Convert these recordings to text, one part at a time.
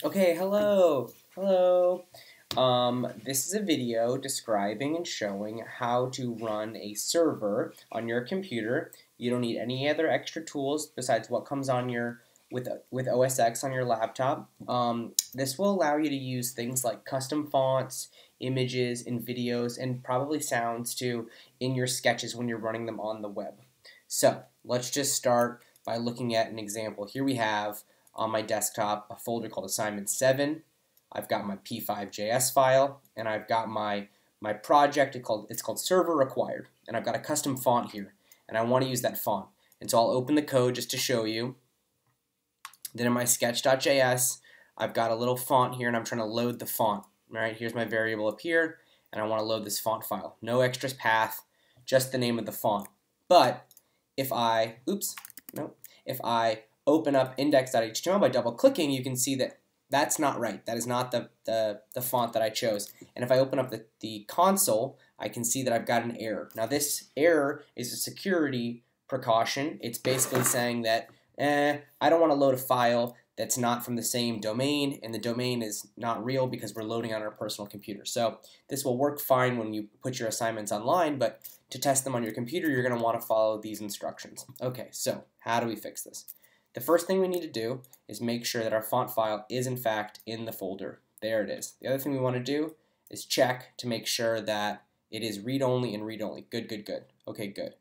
Okay, hello. Hello. This is a video describing and showing how to run a server on your computer. You don't need any other extra tools besides what comes on your with OS X on your laptop. This will allow you to use things like custom fonts, images, and videos, and probably sounds too in your sketches when you're running them on the web. So let's just start by looking at an example. Here we have on my desktop a folder called Assignment 7. I've got my p5.js file, and I've got my project. It's called Server Required, and I've got a custom font here, and I want to use that font. And so I'll open the code just to show you. Then in my sketch.js, I've got a little font here, and I'm trying to load the font. All right, here's my variable up here, and I want to load this font file. No extra path, just the name of the font. But if I open up index.html by double-clicking, you can see that that's not right. That is not the font that I chose. And if I open up the console, I can see that I've got an error. Now this error is a security precaution. It's basically saying that I don't want to load a file that's not from the same domain, and the domain is not real because we're loading on our personal computer. So this will work fine when you put your assignments online, but to test them on your computer, you're going to want to follow these instructions. Okay, so how do we fix this? The first thing we need to do is make sure that our font file is in fact in the folder. There it is. The other thing we want to do is check to make sure that it is read-only and read-only. Good, good, good. Okay, good.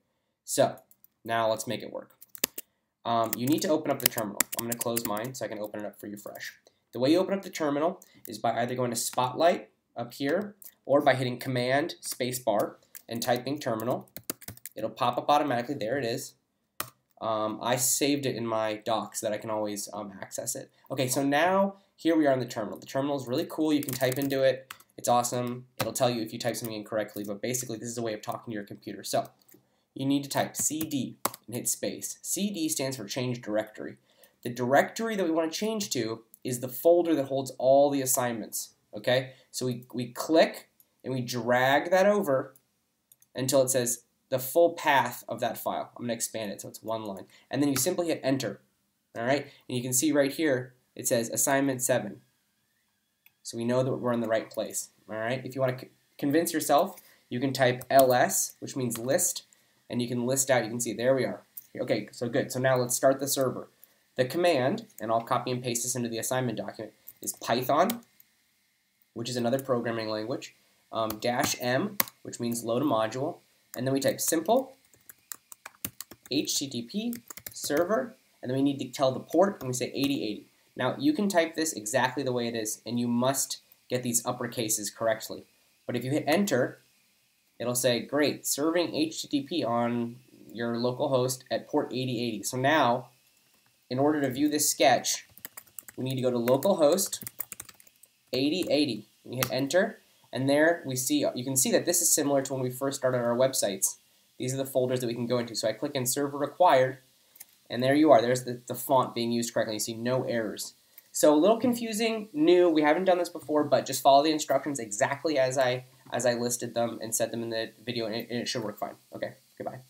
So now let's make it work. You need to open up the terminal. I'm going to close mine so I can open it up for you fresh. The way you open up the terminal is by either going to Spotlight up here or by hitting Command spacebar and typing terminal. It'll pop up automatically. There it is. I saved it in my docs so that I can always access it. Okay, so now here we are in the terminal. The terminal is really cool. You can type into it. It's awesome. It'll tell you if you type something incorrectly, but basically this is a way of talking to your computer. So you need to type CD and hit space. CD stands for change directory. The directory that we want to change to is the folder that holds all the assignments. Okay, so we click and we drag that over until it says the full path of that file. I'm going to expand it so it's one line. And then you simply hit enter. Alright? And you can see right here it says assignment 7. So we know that we're in the right place. Alright? If you want to convince yourself, you can type ls, which means list, and you can list out, you can see there we are. Okay, so good. So now let's start the server. The command, and I'll copy and paste this into the assignment document, is Python, which is another programming language, -m, which means load a module, and then we type SimpleHTTPServer, and then we need to tell the port, and we say 8080. Now, you can type this exactly the way it is, and you must get these upper cases correctly. But if you hit enter, it'll say, great, serving HTTP on your local host at port 8080. So now, in order to view this sketch, we need to go to localhost 8080. And you hit enter. And there we see, you can see that this is similar to when we first started our websites. These are the folders that we can go into. So I click in Server Required, and there you are. There's the font being used correctly. You see no errors. So a little confusing, new. We haven't done this before, but just follow the instructions exactly as I listed them and said them in the video, and it should work fine. Okay, goodbye.